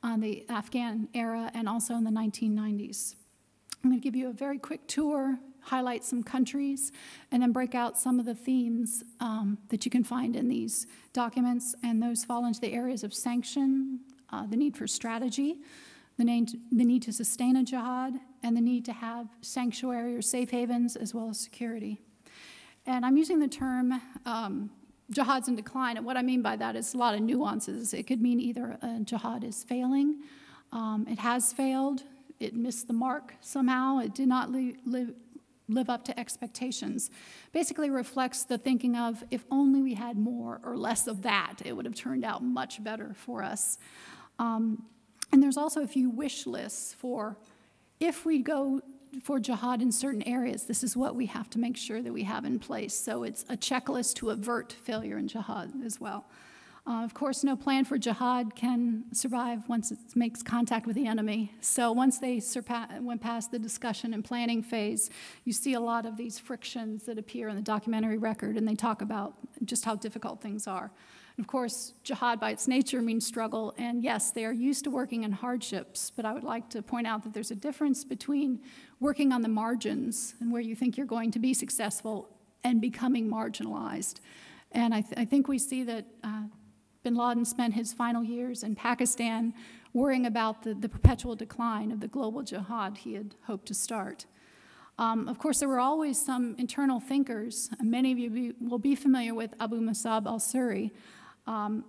the Afghan era and also in the 1990s. I'm going to give you a very quick tour, highlight some countries, and then break out some of the themes that you can find in these documents, and those fall into the areas of sanction, the need for strategy, the need to sustain a jihad, and the need to have sanctuary or safe havens as well as security. And I'm using the term jihad's in decline, and what I mean by that is a lot of nuances. It could mean either a jihad is failing, it has failed, it missed the mark somehow, it did not live up to expectations. Basically reflects the thinking of, if only we had more or less of that, it would have turned out much better for us. And there's also a few wish lists for, if we go for jihad in certain areas, this is what we have to make sure that we have in place. So it's a checklist to avert failure in jihad as well. Of course, no plan for jihad can survive once it makes contact with the enemy. So once they went past the discussion and planning phase, you see a lot of these frictions that appear in the documentary record, and they talk about just how difficult things are. And of course, jihad by its nature means struggle, and yes, they are used to working in hardships, but I would like to point out that there's a difference between working on the margins and where you think you're going to be successful and becoming marginalized. And I think we see that bin Laden spent his final years in Pakistan worrying about the perpetual decline of the global jihad he had hoped to start. Of course, there were always some internal thinkers. Many of you will be familiar with Abu Musab al-Suri.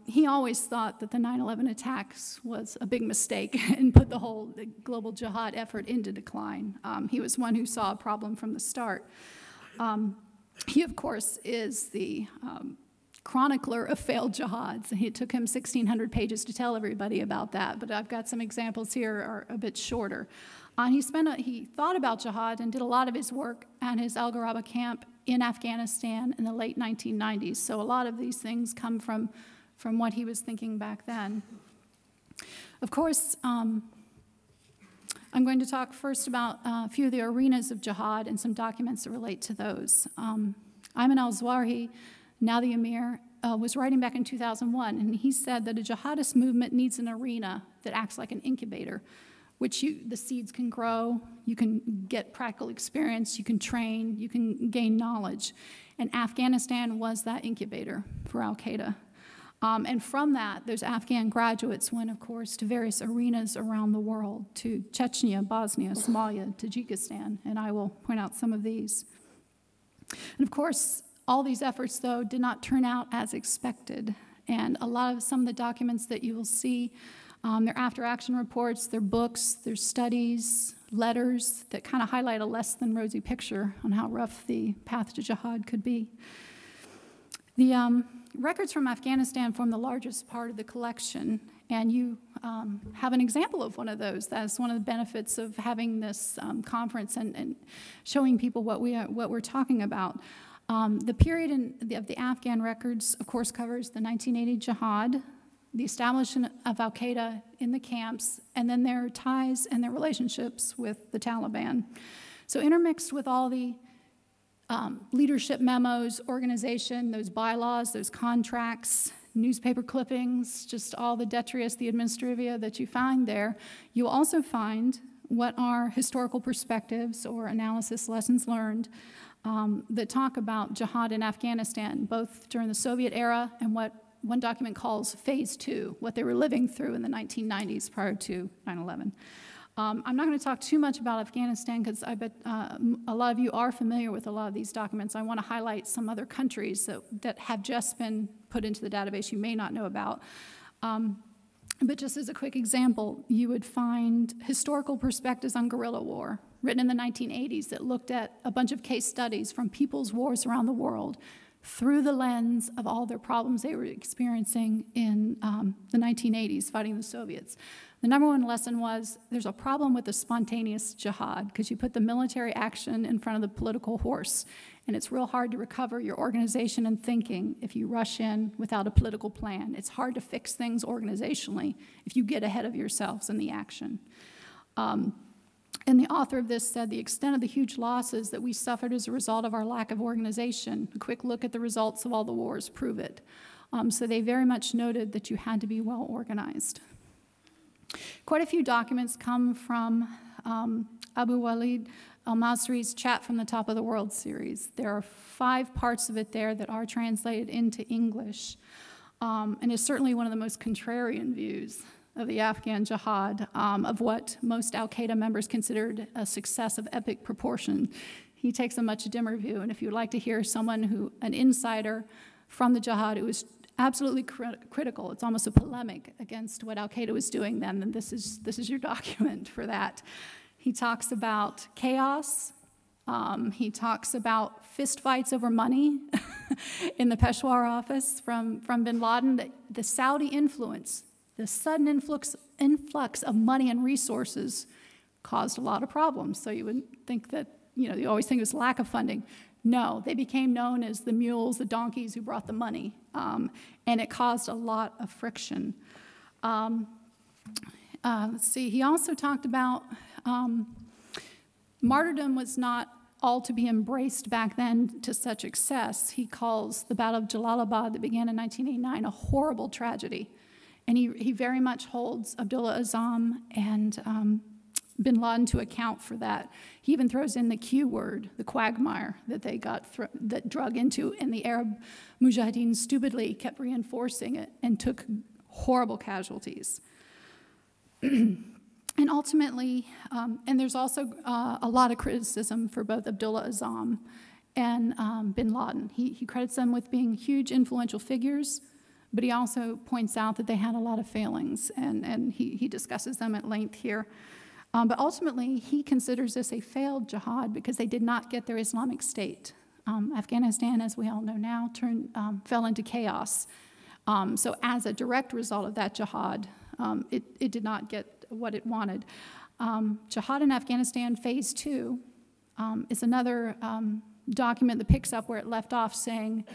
He always thought that the 9/11 attacks was a big mistake and put the whole global jihad effort into decline. He was one who saw a problem from the start. He, of course, is the chronicler of failed jihads. It took him 1,600 pages to tell everybody about that, but I've got some examples here are a bit shorter. He thought about jihad and did a lot of his work at his Al-Qaeda camp in Afghanistan in the late 1990s. So a lot of these things come from what he was thinking back then. Of course, I'm going to talk first about a few of the arenas of jihad and some documents that relate to those. Ayman al-Zawahiri, now the Emir, was writing back in 2001, and he said that a jihadist movement needs an arena that acts like an incubator, which the seeds can grow, you can get practical experience, you can train, you can gain knowledge. And Afghanistan was that incubator for Al-Qaeda. And from that, those Afghan graduates went, of course, to various arenas around the world, to Chechnya, Bosnia, Somalia, Tajikistan, and I will point out some of these. And of course, all these efforts, though, did not turn out as expected. And some of the documents that you will see, they're after-action reports, they're books, they're studies, letters that kind of highlight a less than rosy picture on how rough the path to jihad could be. The records from Afghanistan form the largest part of the collection, and you have an example of one of those. That's one of the benefits of having this conference and showing people what we're talking about. The period of the Afghan records, of course, covers the 1980 jihad, the establishment of Al-Qaeda in the camps, and then their ties and their relationships with the Taliban. So intermixed with all the leadership memos, organization, those bylaws, those contracts, newspaper clippings, just all the detritus, the administrivia that you find there, you'll also find what are historical perspectives or analysis lessons learned that talk about jihad in Afghanistan, both during the Soviet era and what one document calls Phase 2, what they were living through in the 1990s prior to 9/11. I'm not going to talk too much about Afghanistan because I bet a lot of you are familiar with a lot of these documents. I want to highlight some other countries that have just been put into the database you may not know about. But just as a quick example, you would find historical perspectives on guerrilla war written in the 1980s that looked at a bunch of case studies from people's wars around the world through the lens of all their problems they were experiencing in the 1980s fighting the Soviets. The number one lesson was there's a problem with the spontaneous jihad because you put the military action in front of the political horse, and it's real hard to recover your organization and thinking if you rush in without a political plan. It's hard to fix things organizationally if you get ahead of yourselves in the action. And the author of this said the extent of the huge losses that we suffered as a result of our lack of organization, a quick look at the results of all the wars prove it. So they very much noted that you had to be well organized. Quite a few documents come from Abu Walid al-Masri's Chat from the Top of the World series. There are 5 parts of it there that are translated into English, and is certainly one of the most contrarian views of the Afghan jihad, of what most Al-Qaeda members considered a success of epic proportion. He takes a much dimmer view, and if you'd like to hear someone an insider from the jihad who was absolutely critical, it's almost a polemic against what Al-Qaeda was doing then this is your document for that. He talks about chaos. He talks about fistfights over money in the Peshawar office from bin Laden. The Saudi influence, the sudden influx of money and resources caused a lot of problems. So you wouldn't think that, you always think it was lack of funding. No, they became known as the mules, the donkeys who brought the money, and it caused a lot of friction. Let's see, he also talked about martyrdom was not all to be embraced back then to such excess. He calls the Battle of Jalalabad that began in 1989 a horrible tragedy. And he very much holds Abdullah Azzam and bin Laden to account for that. He even throws in the Q word, the quagmire that they got drug into, and the Arab Mujahideen stupidly kept reinforcing it and took horrible casualties. And ultimately, and there's also a lot of criticism for both Abdullah Azzam and bin Laden. He credits them with being huge influential figures, but he also points out that they had a lot of failings, and he discusses them at length here. But ultimately, he considers this a failed jihad because they did not get their Islamic State. Afghanistan, as we all know now, fell into chaos. So as a direct result of that jihad, it did not get what it wanted. Jihad in Afghanistan, Phase 2, is another document that picks up where it left off, saying,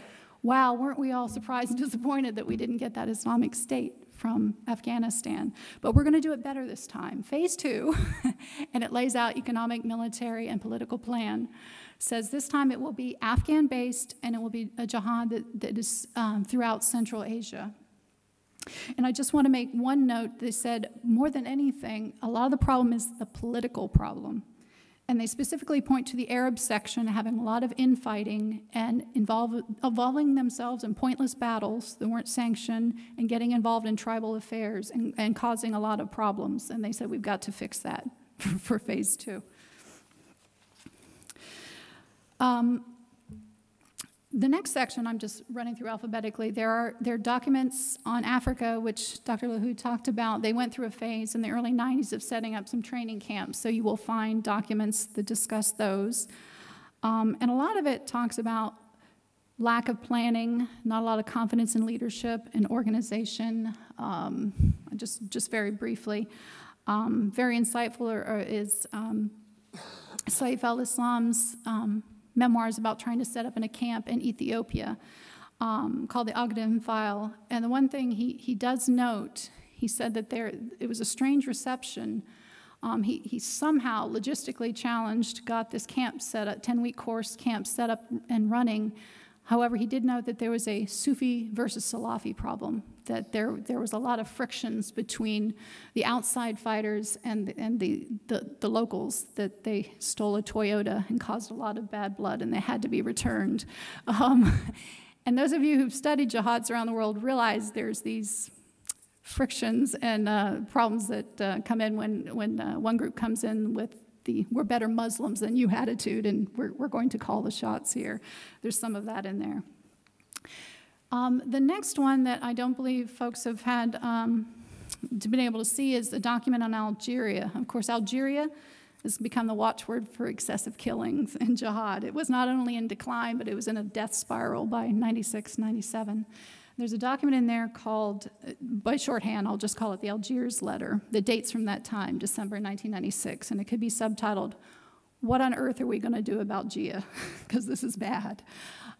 wow, weren't we all surprised and disappointed that we didn't get that Islamic State from Afghanistan? But we're going to do it better this time. Phase 2, and it lays out economic, military, and political plan, says this time it will be Afghan-based, and it will be a jihad that is throughout Central Asia. And I just want to make one note. They said, more than anything, a lot of the problem is the political problem. And they specifically point to the Arab section having a lot of infighting and involving themselves in pointless battles that weren't sanctioned and getting involved in tribal affairs and causing a lot of problems. And they said, we've got to fix that for Phase 2. The next section, I'm just running through alphabetically. There are documents on Africa, which Dr. Lahoud talked about. They went through a phase in the early 90s of setting up some training camps, so you will find documents that discuss those. And a lot of it talks about lack of planning, not a lot of confidence in leadership and organization. Just very briefly. Very insightful is Saif al-Islam's memoirs about trying to set up in a camp in Ethiopia called the AQAM file. And the one thing he does note, he said that it was a strange reception. He somehow logistically challenged, got this camp set up, 10-week course camp set up and running. However, he did note that there was a Sufi versus Salafi problem, that there was a lot of frictions between the outside fighters and the locals, that they stole a Toyota and caused a lot of bad blood and they had to be returned. And those of you who've studied jihads around the world realize there's these frictions and problems that come in when one group comes in with we're better Muslims than you attitude, and we're going to call the shots here. There's some of that in there. The next one that I don't believe folks have had been able to see is the document on Algeria. Of course, Algeria has become the watchword for excessive killings and jihad. It was not only in decline, but it was in a death spiral by 96, 97. There's a document in there called, by shorthand, I'll just call it the Algiers Letter, that dates from that time, December 1996, and it could be subtitled, "What on earth are we going to do about Gia?" Because this is bad.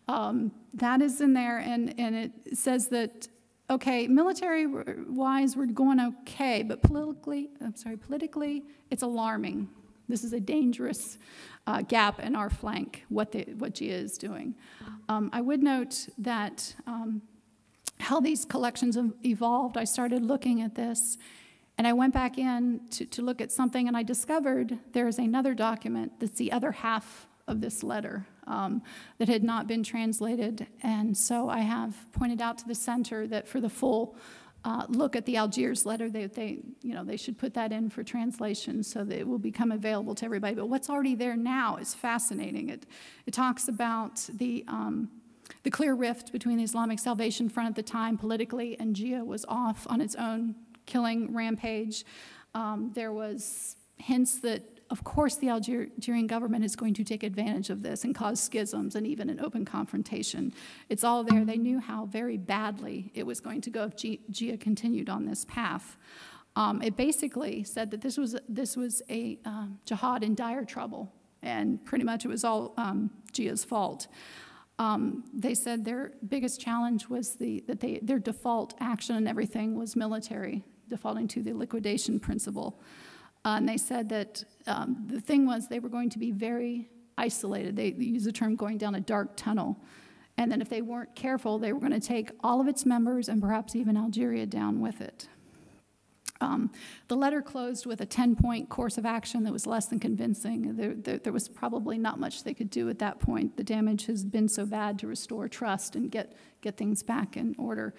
That is in there, and it says that, okay, military-wise, we're going okay, but politically, it's alarming. This is a dangerous gap in our flank, what Gia is doing. I would note that how these collections have evolved, I started looking at this, And I went back in to look at something, and I discovered there's another document that's the other half of this letter that had not been translated. And so I have pointed out to the center that for the full look at the Algiers letter, they should put that in for translation so that it will become available to everybody. But what's already there now is fascinating. It talks about the clear rift between the Islamic Salvation Front at the time politically, and Jia was off on its own killing rampage. There was hints that, of course, the Algerian government is going to take advantage of this and cause schisms and even an open confrontation. It's all there. They knew how very badly it was going to go if Jia continued on this path. It basically said that this was a jihad in dire trouble, and pretty much it was all Jia's fault. They said their biggest challenge was that their default action and everything was military, defaulting to the liquidation principle. And they said that the thing was they were going to be very isolated. They used the term going down a dark tunnel. And then if they weren't careful, they were going to take all of its members and perhaps even Algeria down with it. The letter closed with a 10-point course of action that was less than convincing. There was probably not much they could do at that point. The damage has been so bad to restore trust and get things back in order.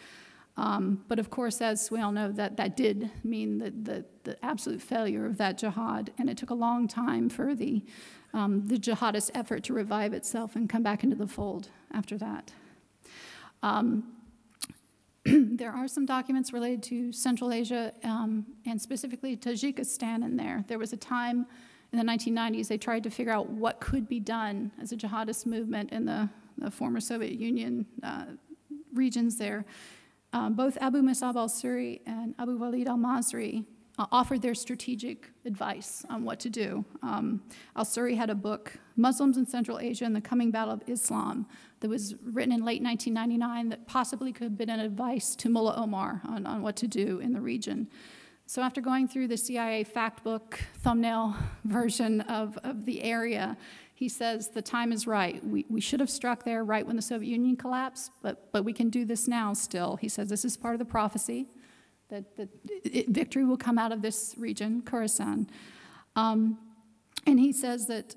But of course, as we all know, that did mean the absolute failure of that jihad, and it took a long time for the jihadist effort to revive itself and come back into the fold after that. There are some documents related to Central Asia and specifically Tajikistan in there. There was a time in the 1990s they tried to figure out what could be done as a jihadist movement in the former Soviet Union regions there. Both Abu Musab al-Suri and Abu Walid al-Masri offered their strategic advice on what to do. Al-Suri had a book, Muslims in Central Asia and the Coming Battle of Islam, that was written in late 1999 that possibly could have been an advice to Mullah Omar on what to do in the region. So after going through the CIA fact book thumbnail version of the area, he says the time is right. We should have struck there right when the Soviet Union collapsed, but we can do this now still. He says this is part of the prophecy, that victory will come out of this region, Khorasan. And he says that,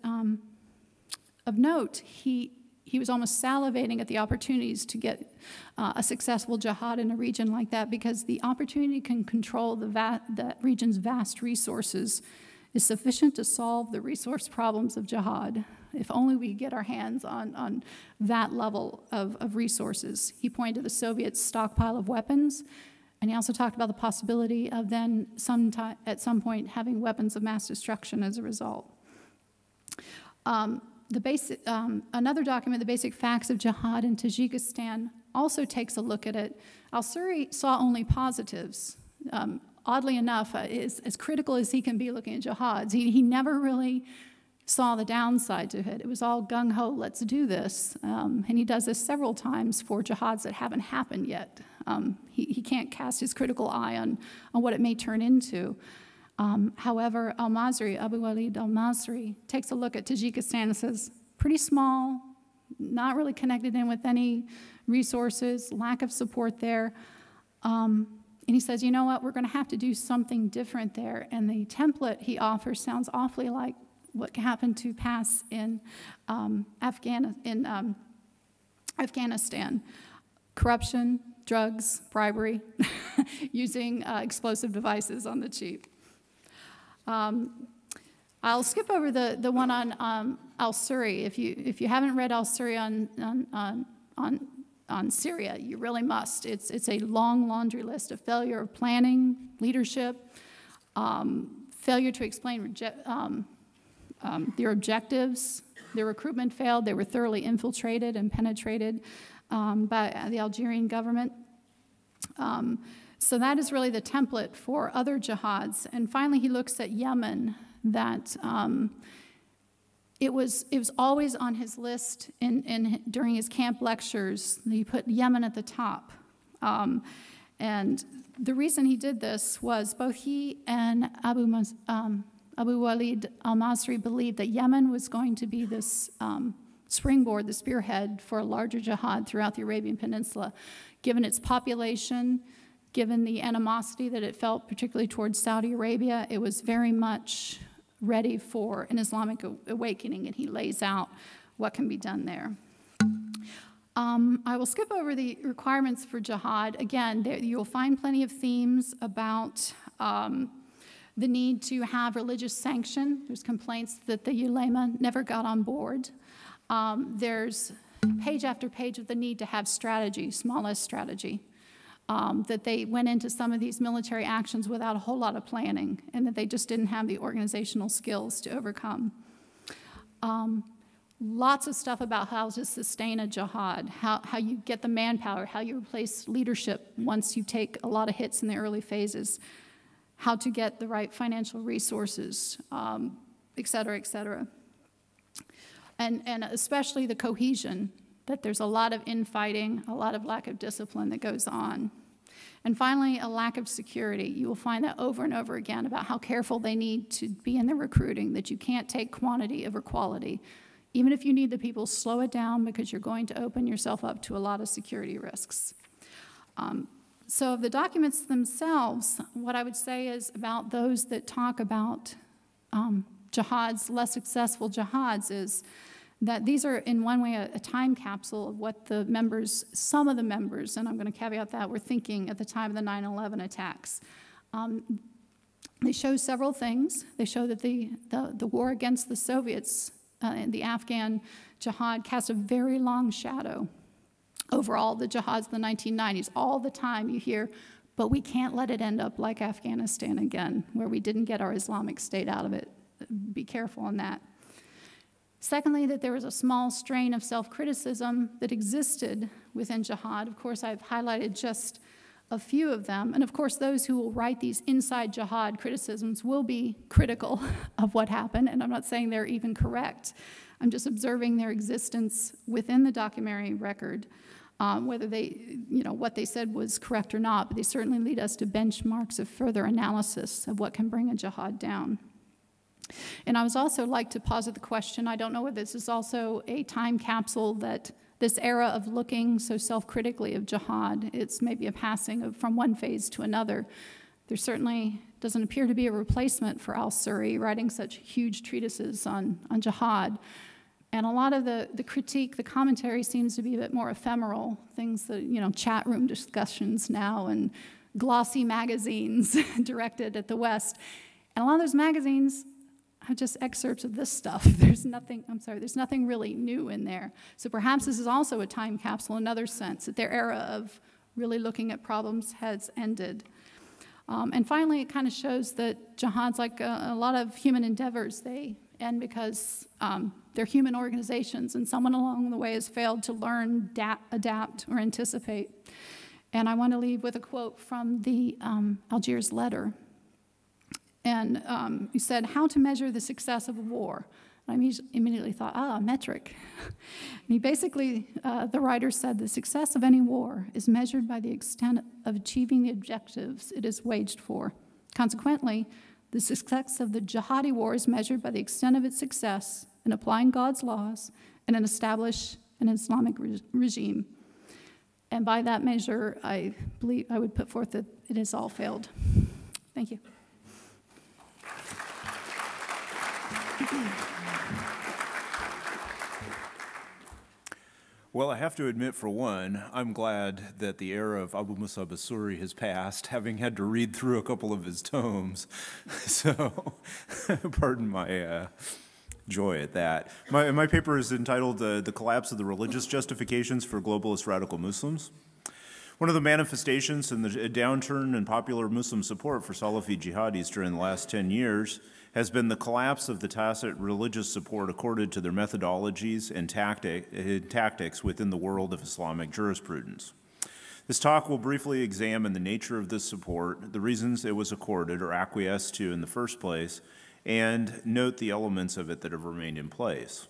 of note, he was almost salivating at the opportunities to get a successful jihad in a region like that, because the opportunity can control the region's vast resources is sufficient to solve the resource problems of jihad, if only we could get our hands on that level of resources. He pointed to the Soviet stockpile of weapons, and he also talked about the possibility of then at some point having weapons of mass destruction as a result. Another document, The Basic Facts of Jihad in Tajikistan, also takes a look at it. Al-Suri saw only positives. Oddly enough, as critical as he can be looking at jihads, he never really saw the downside to it. It was all gung-ho, let's do this. And he does this several times for jihads that haven't happened yet. He can't cast his critical eye on what it may turn into. However, al-Masri, Abu Walid al-Masri, takes a look at Tajikistan and says, pretty small, not really connected in with any resources, lack of support there. And he says, you know what, we're going to have to do something different there. And the template he offers sounds awfully like what happened to pass in Afghanistan. Corruption, drugs, bribery, using explosive devices on the cheap. I'll skip over the one on al-Suri. If you haven't read al-Suri on Syria, you really must. It's a long laundry list of failure of planning, leadership, failure to explain their objectives. Their recruitment failed. They were thoroughly infiltrated and penetrated by the Algerian government. So that is really the template for other jihads. And finally, he looks at Yemen, that it was always on his list during his camp lectures. He put Yemen at the top. And the reason he did this was both he and Abu Walid al-Masri believed that Yemen was going to be this springboard, the spearhead for a larger jihad throughout the Arabian Peninsula, given its population, given the animosity that it felt, particularly towards Saudi Arabia, it was very much ready for an Islamic awakening, and he lays out what can be done there. I will skip over the requirements for jihad. Again, you'll find plenty of themes about the need to have religious sanction. There's complaints that the ulema never got on board. There's page after page of the need to have strategy, small s strategy, that they went into some of these military actions without a whole lot of planning, and that they just didn't have the organizational skills to overcome. Lots of stuff about how to sustain a jihad, how you get the manpower, how you replace leadership once you take a lot of hits in the early phases, how to get the right financial resources, et cetera, et cetera. And especially the cohesion, that there's a lot of infighting, a lot of lack of discipline that goes on. And finally, a lack of security. You will find that over and over again about how careful they need to be in their recruiting, that you can't take quantity over quality. Even if you need the people, slow it down because you're going to open yourself up to a lot of security risks. So of the documents themselves, what I would say is about those that talk about jihads, less successful jihads, is that these are in one way a time capsule of what the members, some of the members, and I'm going to caveat that, were thinking at the time of the 9/11 attacks. They show several things. They show that the war against the Soviets and the Afghan jihad cast a very long shadow over all the jihads in the 1990s. All the time you hear, but we can't let it end up like Afghanistan again, where we didn't get our Islamic State out of it. Be careful on that. Secondly, that there was a small strain of self-criticism that existed within jihad. Of course, I've highlighted just a few of them. And of course, those who will write these inside jihad criticisms will be critical of what happened. And I'm not saying they're even correct. I'm just observing their existence within the documentary record, whether they, what they said was correct or not, but they certainly lead us to benchmarks of further analysis of what can bring a jihad down. And I would also like to posit the question, I don't know whether this is also a time capsule that this era of looking so self-critically of jihad, it's maybe a passing from one phase to another. There certainly doesn't appear to be a replacement for al-Suri writing such huge treatises on jihad. And a lot of the critique, the commentary seems to be a bit more ephemeral, things that, chat room discussions now and glossy magazines directed at the West. And a lot of those magazines are just excerpts of this stuff. There's nothing really new in there. So perhaps this is also a time capsule in another sense, that their era of really looking at problems has ended. And finally, it kind of shows that jihad's like a lot of human endeavors. They end because they're human organizations, and someone along the way has failed to learn, adapt, or anticipate. And I want to leave with a quote from the Algiers letter. And he said, how to measure the success of a war. And I immediately thought, a metric. And he basically, the writer said, the success of any war is measured by the extent of achieving the objectives it is waged for. Consequently, the success of the jihadi war is measured by the extent of its success in applying God's laws and in establish an Islamic regime. And by that measure, I believe I would put forth that it has all failed. Thank you. Well, I have to admit, for one, I'm glad that the era of Abu Musab as-Suri has passed, having had to read through a couple of his tomes. So, pardon my joy at that. My paper is entitled The Collapse of the Religious Justifications for Globalist Radical Muslims. One of the manifestations in the downturn in popular Muslim support for Salafi jihadis during the last 10 years has been the collapse of the tacit religious support accorded to their methodologies and tactics within the world of Islamic jurisprudence. This talk will briefly examine the nature of this support, the reasons it was accorded or acquiesced to in the first place, and note the elements of it that have remained in place.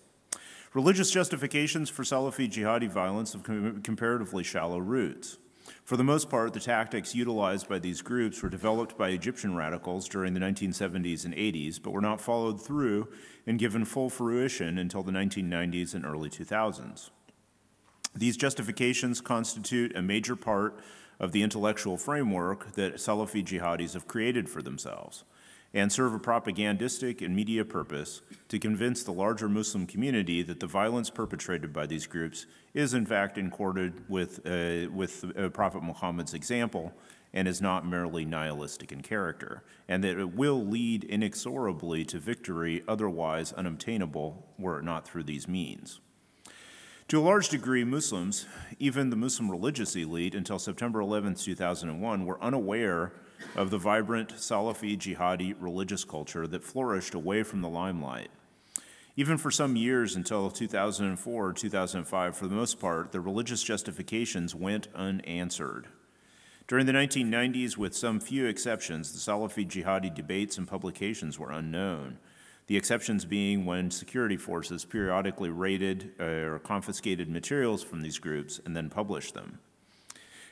Religious justifications for Salafi jihadi violence have comparatively shallow roots. For the most part, the tactics utilized by these groups were developed by Egyptian radicals during the 1970s and 80s, but were not followed through and given full fruition until the 1990s and early 2000s. These justifications constitute a major part of the intellectual framework that Salafi jihadis have created for themselves and serve a propagandistic and media purpose to convince the larger Muslim community that the violence perpetrated by these groups is in fact in accord with Prophet Muhammad's example and is not merely nihilistic in character, and that it will lead inexorably to victory otherwise unobtainable were it not through these means. To a large degree, Muslims, even the Muslim religious elite until September 11, 2001, were unaware of the vibrant Salafi jihadi religious culture that flourished away from the limelight. Even for some years until 2004 or 2005, for the most part, the religious justifications went unanswered. During the 1990s, with some few exceptions, the Salafi jihadi debates and publications were unknown. The exceptions being when security forces periodically raided or confiscated materials from these groups and then published them.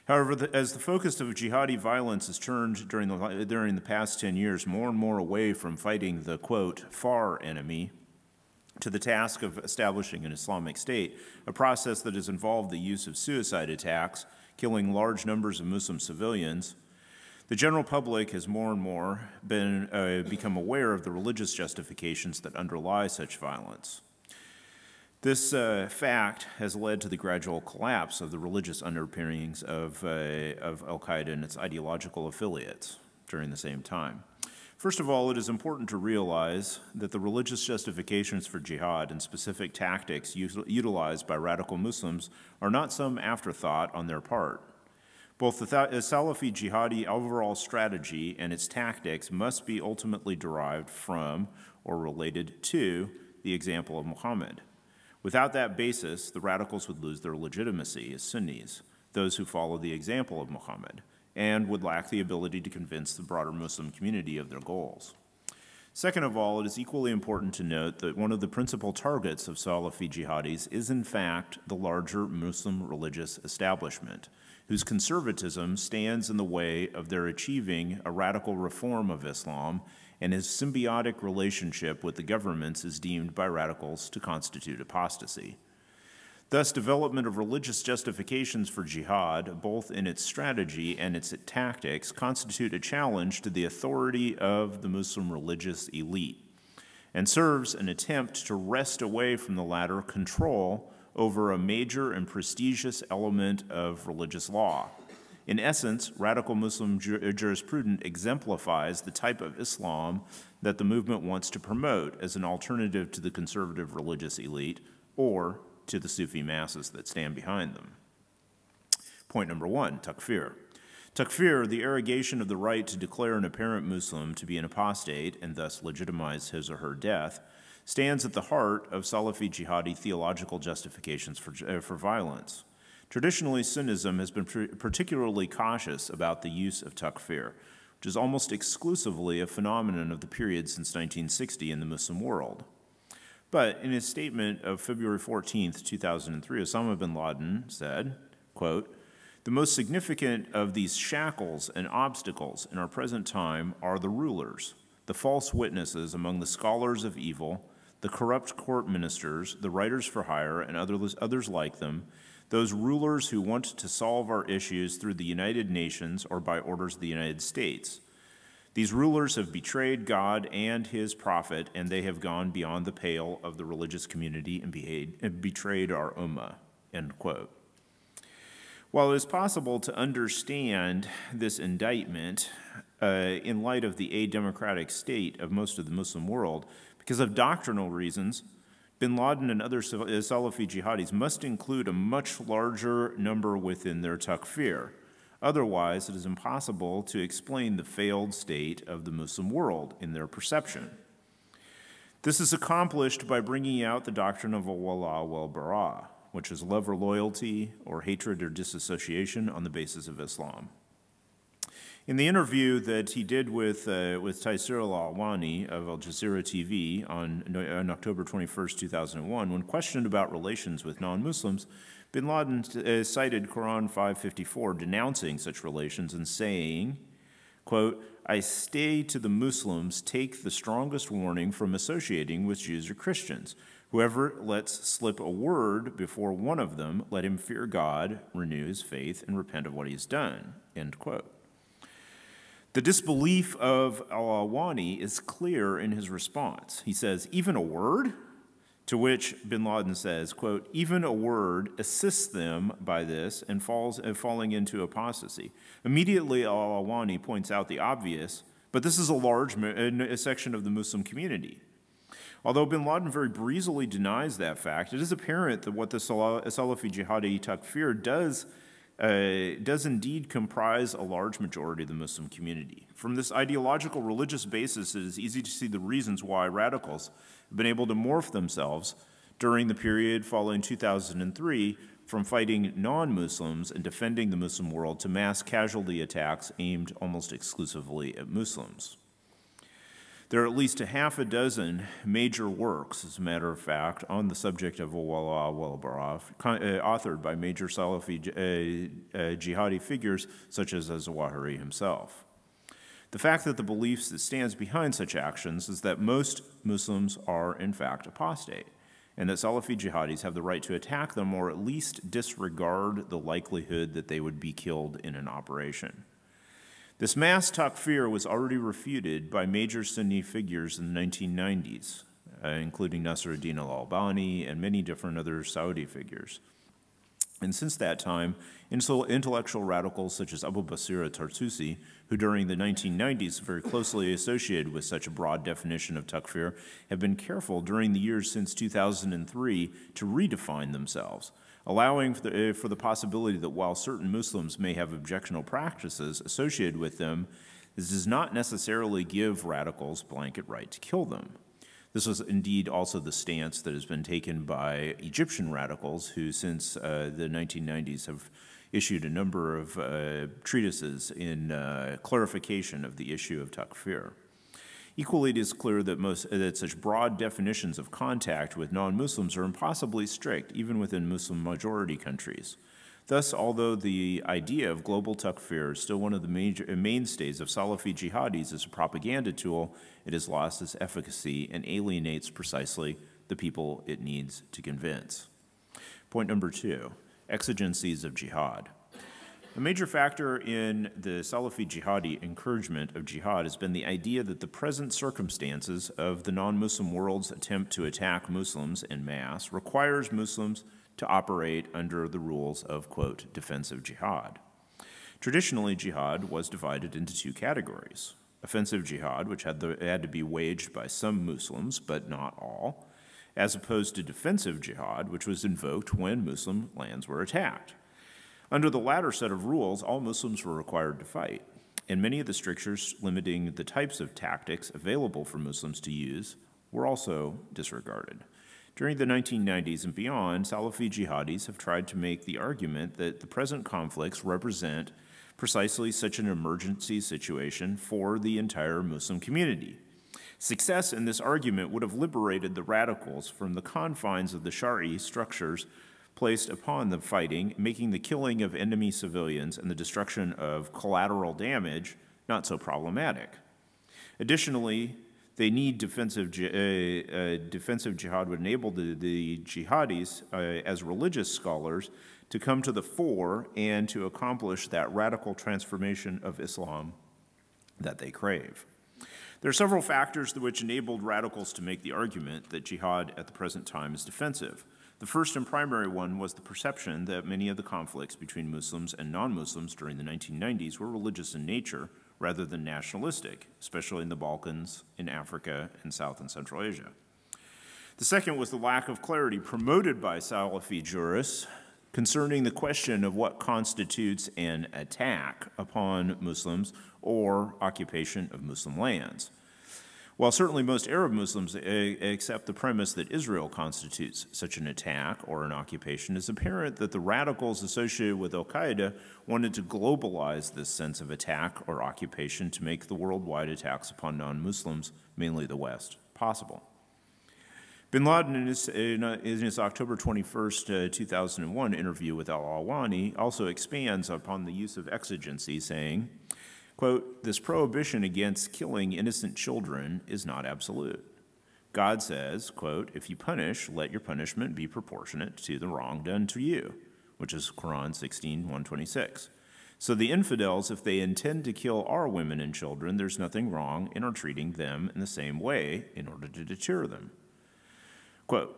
However, as the focus of jihadi violence has turned during the past 10 years more and more away from fighting the, quote, far enemy to the task of establishing an Islamic State, a process that has involved the use of suicide attacks, killing large numbers of Muslim civilians, the general public has more and more become aware of the religious justifications that underlie such violence. This fact has led to the gradual collapse of the religious underpinnings of Al-Qaeda and its ideological affiliates during the same time. First of all, it is important to realize that the religious justifications for jihad and specific tactics utilized by radical Muslims are not some afterthought on their part. Both the Salafi jihadi overall strategy and its tactics must be ultimately derived from or related to the example of Muhammad. Without that basis, the radicals would lose their legitimacy as Sunnis, those who follow the example of Muhammad, and would lack the ability to convince the broader Muslim community of their goals. Second of all, it is equally important to note that one of the principal targets of Salafi jihadis is in fact the larger Muslim religious establishment, whose conservatism stands in the way of their achieving a radical reform of Islam, and his symbiotic relationship with the governments is deemed by radicals to constitute apostasy. Thus, development of religious justifications for jihad, both in its strategy and its tactics, constitute a challenge to the authority of the Muslim religious elite, and serves an attempt to wrest away from the latter control over a major and prestigious element of religious law. In essence, radical Muslim jurisprudence exemplifies the type of Islam that the movement wants to promote as an alternative to the conservative religious elite or to the Sufi masses that stand behind them. Point number one, takfir. Takfir, the arrogation of the right to declare an apparent Muslim to be an apostate and thus legitimize his or her death, stands at the heart of Salafi jihadi theological justifications for violence. Traditionally, Sunnism has been particularly cautious about the use of takfir, which is almost exclusively a phenomenon of the period since 1960 in the Muslim world. But in his statement of February 14, 2003, Osama bin Laden said, quote, "The most significant of these shackles and obstacles in our present time are the rulers, the false witnesses among the scholars of evil, the corrupt court ministers, the writers for hire, and others like them, those rulers who want to solve our issues through the United Nations or by orders of the United States. These rulers have betrayed God and his prophet, and they have gone beyond the pale of the religious community and betrayed our ummah," end quote. While it is possible to understand this indictment in light of the ademocratic state of most of the Muslim world, because of doctrinal reasons, bin Laden and other Salafi jihadis must include a much larger number within their takfir. Otherwise, it is impossible to explain the failed state of the Muslim world in their perception. This is accomplished by bringing out the doctrine of al-wala wal-bara, which is love or loyalty or hatred or disassociation on the basis of Islam. In the interview that he did with Taysir al-Awani of Al Jazeera TV on October 21st, 2001, when questioned about relations with non-Muslims, bin Laden cited Quran 554 denouncing such relations and saying, Quote, "I say to the Muslims, take the strongest warning from associating with Jews or Christians. Whoever lets slip a word before one of them, let him fear God, renew his faith, and repent of what he has done." End quote. The disbelief of al-Awani is clear in his response. He says, "Even a word?" To which bin Laden says, quote, "Even a word assists them by this and falling into apostasy." Immediately, al-Awani points out the obvious, but this is a large section of the Muslim community. Although bin Laden very breezily denies that fact, it is apparent that what the Salafi jihadi takfir does indeed comprise a large majority of the Muslim community. From this ideological religious basis, it is easy to see the reasons why radicals have been able to morph themselves during the period following 2003 from fighting non-Muslims and defending the Muslim world to mass casualty attacks aimed almost exclusively at Muslims. There are at least a half a dozen major works, as a matter of fact, on the subject of al-Wala wal-Bara, authored by major Salafi jihadi figures such as Zawahiri himself. The fact that the beliefs that stands behind such actions is that most Muslims are in fact apostate, and that Salafi jihadis have the right to attack them or at least disregard the likelihood that they would be killed in an operation. This mass takfir was already refuted by major Sunni figures in the 1990s, including Nasruddin al-Albani and many different other Saudi figures. And since that time, intellectual radicals such as Abu Basir al-Tartusi, who during the 1990s very closely associated with such a broad definition of takfir, have been careful during the years since 2003 to redefine themselves, allowing for the possibility that while certain Muslims may have objectionable practices associated with them, this does not necessarily give radicals blanket right to kill them. This was indeed also the stance that has been taken by Egyptian radicals who since the 1990s have issued a number of treatises in clarification of the issue of takfir. Equally, it is clear that such broad definitions of contact with non-Muslims are impossibly strict, even within Muslim-majority countries. Thus, although the idea of global takfir is still one of the mainstays of Salafi jihadis as a propaganda tool, it has lost its efficacy and alienates precisely the people it needs to convince. Point number 2, exigencies of jihad. A major factor in the Salafi jihadi encouragement of jihad has been the idea that the present circumstances of the non-Muslim world's attempt to attack Muslims en masse requires Muslims to operate under the rules of, quote, defensive jihad. Traditionally, jihad was divided into two categories. Offensive jihad, which had to be waged by some Muslims, but not all, as opposed to defensive jihad, which was invoked when Muslim lands were attacked. Under the latter set of rules, all Muslims were required to fight, and many of the strictures limiting the types of tactics available for Muslims to use were also disregarded. During the 1990s and beyond, Salafi jihadis have tried to make the argument that the present conflicts represent precisely such an emergency situation for the entire Muslim community. Success in this argument would have liberated the radicals from the confines of the Shari structures placed upon the fighting, making the killing of enemy civilians and the destruction of collateral damage not so problematic. Additionally, they need defensive jihad would enable the jihadis as religious scholars to come to the fore and to accomplish that radical transformation of Islam that they crave. There are several factors which enabled radicals to make the argument that jihad at the present time is defensive. The first and primary one was the perception that many of the conflicts between Muslims and non-Muslims during the 1990s were religious in nature rather than nationalistic, especially in the Balkans, in Africa, and South and Central Asia. The second was the lack of clarity promoted by Salafi jurists concerning the question of what constitutes an attack upon Muslims or occupation of Muslim lands. While certainly most Arab Muslims accept the premise that Israel constitutes such an attack or an occupation, it's apparent that the radicals associated with Al-Qaeda wanted to globalize this sense of attack or occupation to make the worldwide attacks upon non-Muslims, mainly the West, possible. Bin Laden, in his October 21st, 2001 interview with al-Awani, also expands upon the use of exigency, saying, Quote, "This prohibition against killing innocent children is not absolute. God says, quote, if you punish, let your punishment be proportionate to the wrong done to you," which is Quran 16:126. So the infidels, if they intend to kill our women and children, there's nothing wrong in our treating them in the same way in order to deter them. Quote,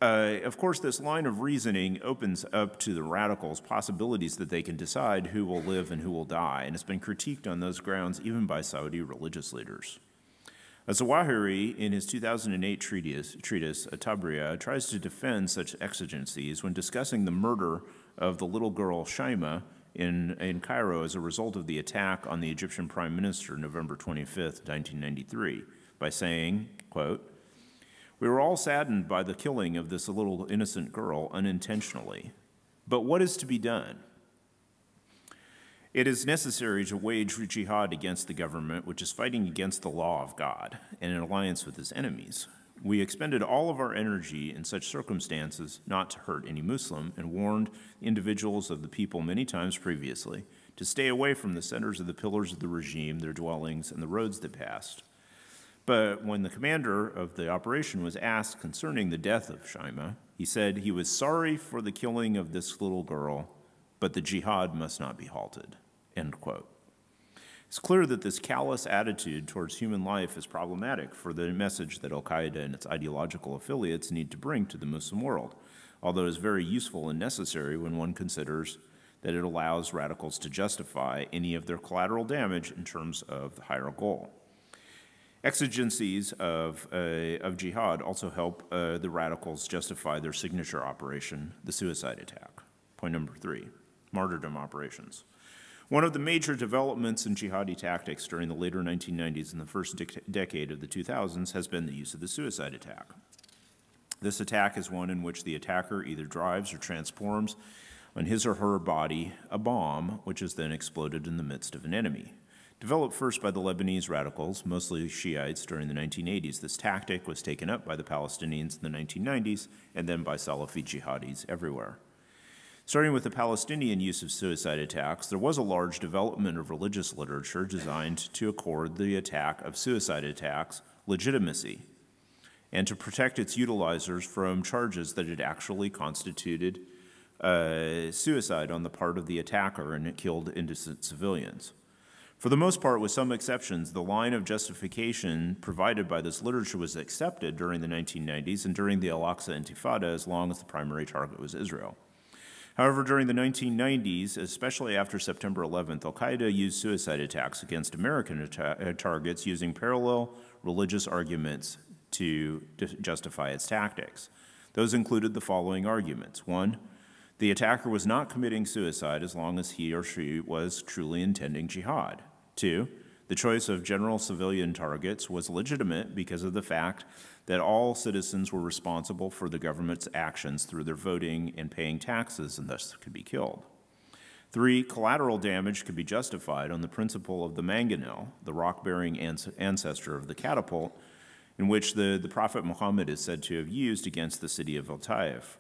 of course, this line of reasoning opens up to the radicals possibilities that they can decide who will live and who will die, and it's been critiqued on those grounds even by Saudi religious leaders. Az-Zawahiri, in his 2008 treatise, Tabriya, tries to defend such exigencies when discussing the murder of the little girl Shaima in Cairo as a result of the attack on the Egyptian Prime Minister November 25th, 1993, by saying, quote, "We were all saddened by the killing of this little innocent girl unintentionally. But what is to be done? It is necessary to wage jihad against the government, which is fighting against the law of God and in alliance with its enemies. We expended all of our energy in such circumstances not to hurt any Muslim and warned individuals of the people many times previously to stay away from the centers of the pillars of the regime, their dwellings, and the roads that passed. But when the commander of the operation was asked concerning the death of Shaima, he said he was sorry for the killing of this little girl, but the jihad must not be halted," end quote. It's clear that this callous attitude towards human life is problematic for the message that Al-Qaeda and its ideological affiliates need to bring to the Muslim world, although it is very useful and necessary when one considers that it allows radicals to justify any of their collateral damage in terms of the higher goal. Exigencies of jihad also help the radicals justify their signature operation, the suicide attack. Point number 3, martyrdom operations. One of the major developments in jihadi tactics during the later 1990s and the first decade of the 2000s has been the use of the suicide attack. This attack is one in which the attacker either drives or transforms on his or her body a bomb, which is then exploded in the midst of an enemy. Developed first by the Lebanese radicals, mostly Shiites, during the 1980s, this tactic was taken up by the Palestinians in the 1990s and then by Salafi jihadis everywhere. Starting with the Palestinian use of suicide attacks, there was a large development of religious literature designed to accord the attack of suicide attacks legitimacy and to protect its utilizers from charges that it actually constituted suicide on the part of the attacker and it killed innocent civilians. For the most part, with some exceptions, the line of justification provided by this literature was accepted during the 1990s and during the Al-Aqsa Intifada as long as the primary target was Israel. However, during the 1990s, especially after September 11th, Al-Qaeda used suicide attacks against American targets using parallel religious arguments to justify its tactics. Those included the following arguments. 1, the attacker was not committing suicide as long as he or she was truly intending jihad. 2, the choice of general civilian targets was legitimate because of the fact that all citizens were responsible for the government's actions through their voting and paying taxes and thus could be killed. 3, collateral damage could be justified on the principle of the mangonel, the rock-bearing ancestor of the catapult, in which the Prophet Muhammad is said to have used against the city of Al-Taif.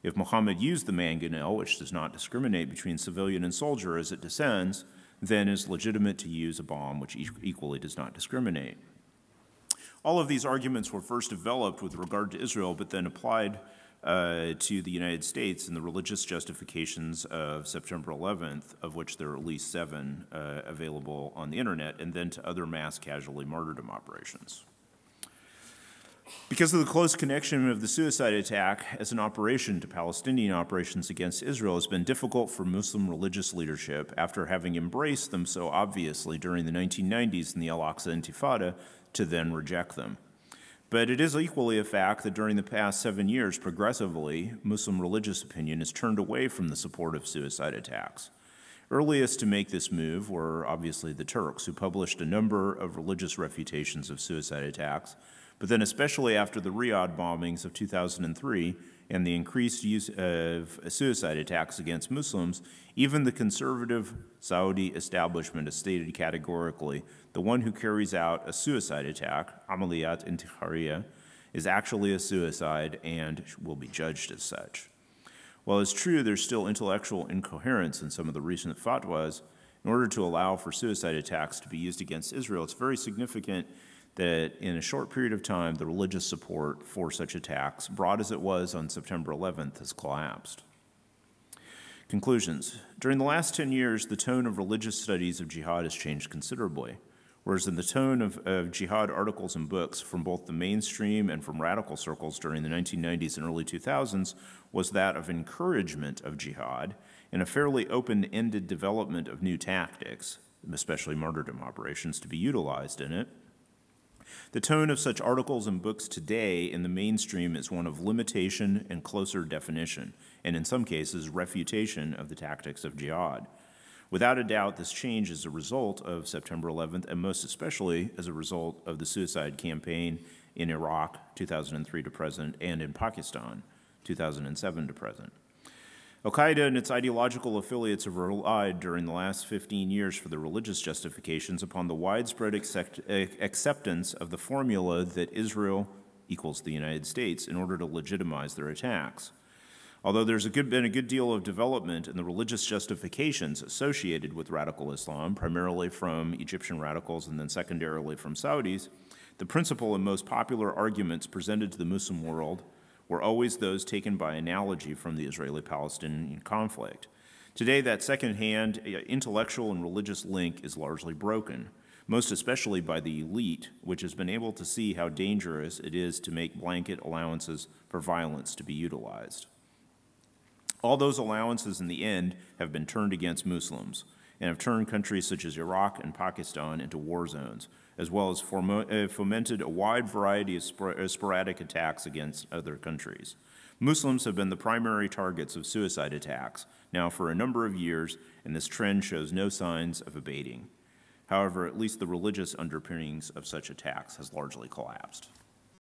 If Muhammad used the mangonel, which does not discriminate between civilian and soldier as it descends, then it is legitimate to use a bomb which equally does not discriminate. All of these arguments were first developed with regard to Israel, but then applied to the United States in the religious justifications of September 11th, of which there are at least 7 available on the internet, and then to other mass casualty martyrdom operations. Because of the close connection of the suicide attack as an operation to Palestinian operations against Israel, it's been difficult for Muslim religious leadership, after having embraced them so obviously during the 1990s in the Al-Aqsa Intifada, to then reject them. But it is equally a fact that during the past 7 years, progressively, Muslim religious opinion has turned away from the support of suicide attacks. Earliest to make this move were obviously the Turks, who published a number of religious refutations of suicide attacks, but then especially after the Riyadh bombings of 2003 and the increased use of suicide attacks against Muslims, even the conservative Saudi establishment has stated categorically the one who carries out a suicide attack, amaliyat intikhariya, is actually a suicide and will be judged as such. While it's true there's still intellectual incoherence in some of the recent fatwas, In order to allow for suicide attacks to be used against Israel, it's very significant that in a short period of time, the religious support for such attacks, broad as it was on September 11th, has collapsed. Conclusions. During the last 10 years, the tone of religious studies of jihad has changed considerably, whereas in the tone of jihad articles and books from both the mainstream and from radical circles during the 1990s and early 2000s was that of encouragement of jihad and a fairly open-ended development of new tactics, especially martyrdom operations, to be utilized in it. The tone of such articles and books today in the mainstream is one of limitation and closer definition, and in some cases, refutation of the tactics of jihad. Without a doubt, this change is a result of September 11th, and most especially as a result of the suicide campaign in Iraq, 2003 to present, and in Pakistan, 2007 to present. Al-Qaeda and its ideological affiliates have relied during the last 15 years for their religious justifications upon the widespread acceptance of the formula that Israel equals the United States in order to legitimize their attacks. Although there's been a good deal of development in the religious justifications associated with radical Islam, primarily from Egyptian radicals and then secondarily from Saudis, the principal and most popular arguments presented to the Muslim world were always those taken by analogy from the Israeli-Palestinian conflict. Today, that second-hand intellectual and religious link is largely broken, most especially by the elite, which has been able to see how dangerous it is to make blanket allowances for violence to be utilized. All those allowances in the end have been turned against Muslims and have turned countries such as Iraq and Pakistan into war zones, as well as fomented a wide variety of sporadic attacks against other countries. Muslims have been the primary targets of suicide attacks now for a number of years, and this trend shows no signs of abating. However, at least the religious underpinnings of such attacks has largely collapsed.